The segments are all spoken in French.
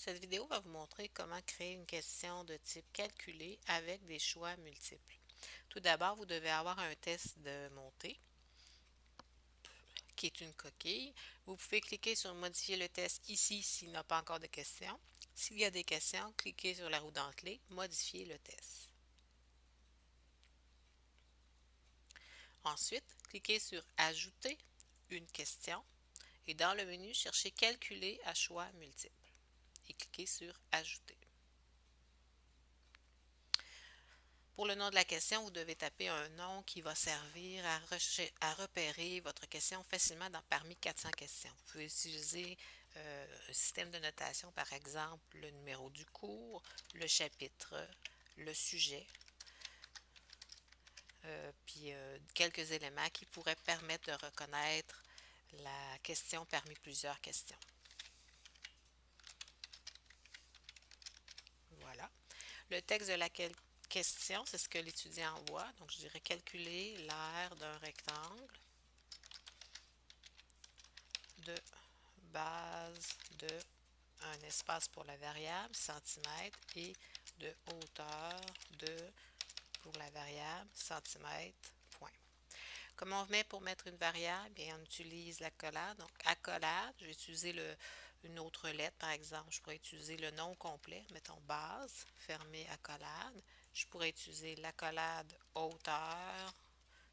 Cette vidéo va vous montrer comment créer une question de type calculé avec des choix multiples. Tout d'abord, vous devez avoir un test de montée qui est une coquille. Vous pouvez cliquer sur modifier le test ici s'il n'a pas encore de questions. S'il y a des questions, cliquez sur la roue dentelée, modifier le test. Ensuite, cliquez sur ajouter une question et dans le menu, cherchez calculer à choix multiples et cliquez sur ajouter. Pour le nom de la question, vous devez taper un nom qui va servir à repérer votre question facilement parmi 400 questions. Vous pouvez utiliser un système de notation, par exemple le numéro du cours, le chapitre, le sujet, puis quelques éléments qui pourraient permettre de reconnaître la question parmi plusieurs questions. Voilà. Le texte de la question, c'est ce que l'étudiant voit. Donc, je dirais calculer l'aire d'un rectangle de base de un espace pour la variable centimètre et de hauteur de pour la variable centimètre point. Comment on met pour mettre une variable? Bien, on utilise l'accolade. Donc, accolade, je vais utiliser une autre lettre, par exemple. Je pourrais utiliser le nom complet, mettons base, fermé accolade. Je pourrais utiliser l'accolade hauteur,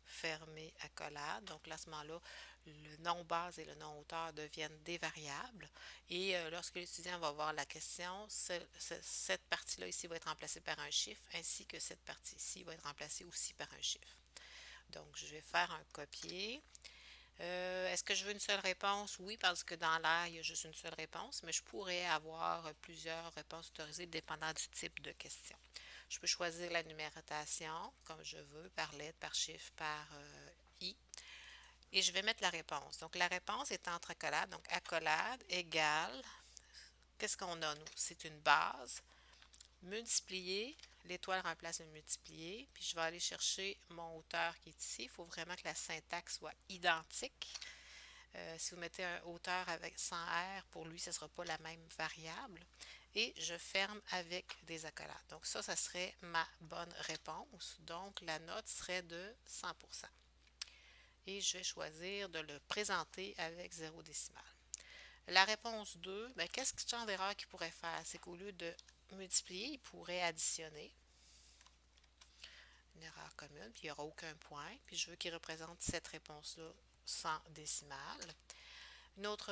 fermé accolade. Donc là, à ce moment-là, le nom base et le nom hauteur deviennent des variables. Et lorsque l'étudiant va voir la question, cette partie-là ici va être remplacée par un chiffre, ainsi que cette partie ici va être remplacée aussi par un chiffre. Donc, je vais faire un copier. Est-ce que je veux une seule réponse? Oui, parce que dans l'air, il y a juste une seule réponse, mais je pourrais avoir plusieurs réponses autorisées dépendant du type de question. Je peux choisir la numérotation comme je veux, par lettre, par chiffre, par I. Et je vais mettre la réponse. Donc, la réponse est entre accolades. Donc, accolade égale, qu'est-ce qu'on a, nous? C'est une base multiplié, l'étoile remplace le multiplié, puis je vais aller chercher mon hauteur qui est ici. Il faut vraiment que la syntaxe soit identique. Si vous mettez un hauteur avec sans R, pour lui, ce ne sera pas la même variable. Et je ferme avec des accolades. Donc ça serait ma bonne réponse. Donc la note serait de 100%. Et je vais choisir de le présenter avec 0 décimal. La réponse 2, ben, qu'est-ce que genre d'erreur qu'il pourrait faire? C'est qu'au lieu de multiplier, il pourrait additionner. Une erreur commune, puis il n'y aura aucun point. Puis je veux qu'il représente cette réponse-là sans décimale. Une autre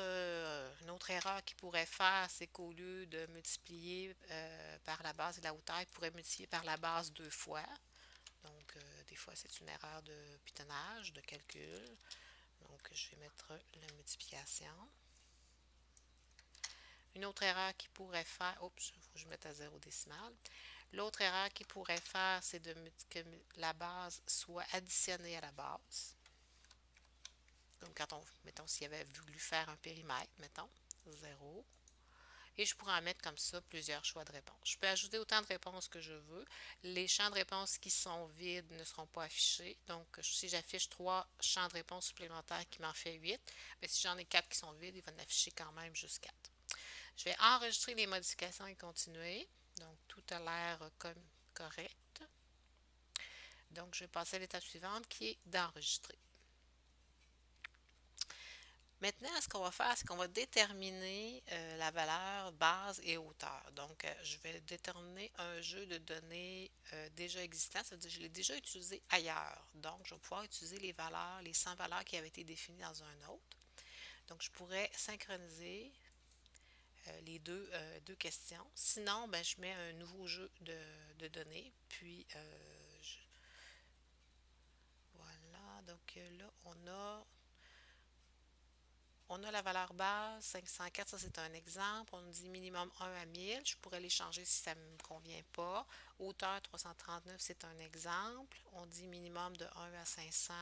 erreur qu'il pourrait faire, c'est qu'au lieu de multiplier par la base et la hauteur, il pourrait multiplier par la base deux fois. Donc, des fois, c'est une erreur de pitonnage, de calcul. Donc, je vais mettre la multiplication. Une autre erreur qu'il pourrait faire, oups, il faut que je mette à 0 décimal. L'autre erreur qu'il pourrait faire, c'est que la base soit additionnée à la base. Comme quand on, mettons, s'il avait voulu faire un périmètre, mettons, 0. Et je pourrais en mettre comme ça plusieurs choix de réponse. Je peux ajouter autant de réponses que je veux. Les champs de réponse qui sont vides ne seront pas affichés. Donc, si j'affiche 3 champs de réponse supplémentaires qui m'en fait 8, mais si j'en ai 4 qui sont vides, il va en afficher quand même juste 4. Je vais enregistrer les modifications et continuer. Donc, tout a l'air comme correct. Donc, je vais passer à l'étape suivante qui est d'enregistrer. Maintenant, ce qu'on va faire, c'est qu'on va déterminer la valeur base et hauteur. Donc, je vais déterminer un jeu de données déjà existant, ça veut dire que je l'ai déjà utilisé ailleurs. Donc, je vais pouvoir utiliser les valeurs, les 100 valeurs qui avaient été définies dans un autre. Donc, je pourrais synchroniser les deux questions. Sinon, ben, je mets un nouveau jeu de données. Puis, voilà. Donc, là, on a la valeur base 504, ça c'est un exemple. On dit minimum 1 à 1000. Je pourrais les changer si ça ne me convient pas. Hauteur 339, c'est un exemple. On dit minimum de 1 à 500.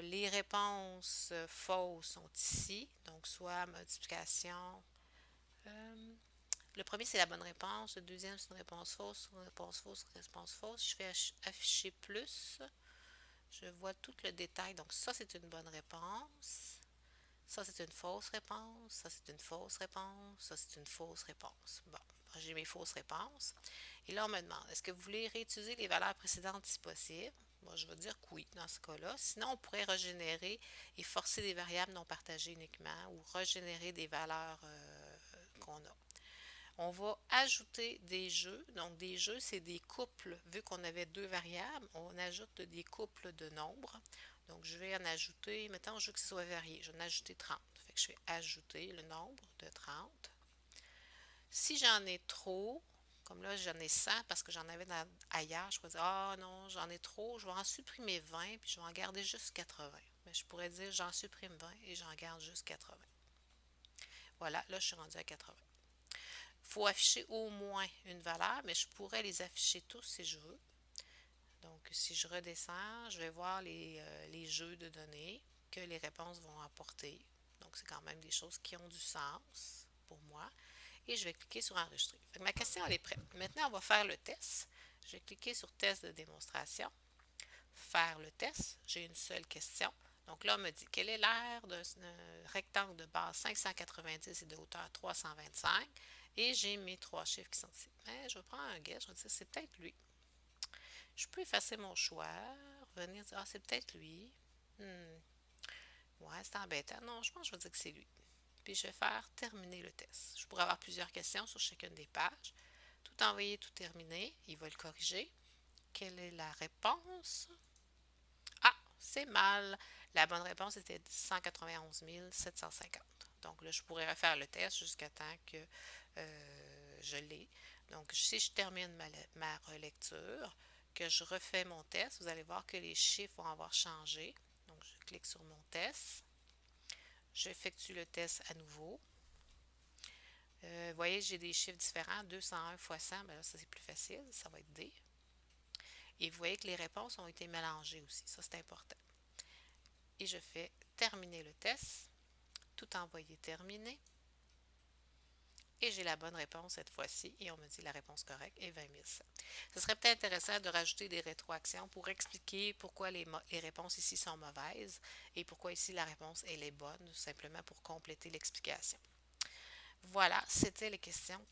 Les réponses fausses sont ici. Donc, soit multiplication. Le premier, c'est la bonne réponse. Le deuxième, c'est une réponse fausse, une réponse fausse, une réponse fausse. Je fais afficher plus. Je vois tout le détail. Donc, ça, c'est une bonne réponse. Ça, c'est une fausse réponse. Ça, c'est une fausse réponse. Ça, c'est une fausse réponse. Bon, j'ai mes fausses réponses. Et là, on me demande, est-ce que vous voulez réutiliser les valeurs précédentes si possible? Moi, je vais dire que oui, dans ce cas-là. Sinon, on pourrait régénérer et forcer des variables non partagées uniquement ou régénérer des valeurs qu'on a. On va ajouter des jeux. Donc, des jeux, c'est des couples. Vu qu'on avait deux variables, on ajoute des couples de nombres. Donc, je vais en ajouter, mettons, je veux que ce soit varié. Je vais en ajouter 30. Fait que je vais ajouter le nombre de 30. Si j'en ai trop, comme là, j'en ai 100 parce que j'en avais ailleurs, je pourrais dire, ah non, j'en ai trop, je vais en supprimer 20 puis je vais en garder juste 80. Mais je pourrais dire, j'en supprime 20 et j'en garde juste 80. Voilà, là, je suis rendue à 80. Il faut afficher au moins une valeur, mais je pourrais les afficher tous si je veux. Donc, si je redescends, je vais voir les jeux de données que les réponses vont apporter. Donc, c'est quand même des choses qui ont du sens pour moi. Et je vais cliquer sur enregistrer. Ma question, elle est prête. Maintenant, on va faire le test. Je vais cliquer sur test de démonstration. Faire le test. J'ai une seule question. Donc là, on me dit quel est l'aire d'un rectangle de base 590 et de hauteur 325. Et j'ai mes trois chiffres qui sont ici. Mais je vais prendre un guess. Je vais dire c'est peut-être lui. Je peux effacer mon choix, revenir dire ah, c'est peut-être lui. Ouais, c'est embêtant. Non, je pense que je vais dire que c'est lui. Puis je vais faire terminer le test. Je pourrais avoir plusieurs questions sur chacune des pages. Tout envoyer, tout terminer. Il va le corriger. Quelle est la réponse? Ah, c'est mal. La bonne réponse était 191 750. Donc là, je pourrais refaire le test jusqu'à temps que je l'ai. Donc, si je termine ma relecture, que je refais mon test, vous allez voir que les chiffres vont avoir changé. Donc, je clique sur mon test. J'effectue le test à nouveau. Vous voyez, j'ai des chiffres différents. 201 fois 100, ben là, ça c'est plus facile. Ça va être D. Et vous voyez que les réponses ont été mélangées aussi. Ça, c'est important. Et je fais terminer le test. Tout envoyer terminé. Et j'ai la bonne réponse cette fois-ci. Et on me dit la réponse correcte est 20 100. Ce serait peut-être intéressant de rajouter des rétroactions pour expliquer pourquoi les réponses ici sont mauvaises et pourquoi ici la réponse elle est bonne, tout simplement pour compléter l'explication. Voilà, c'était les questions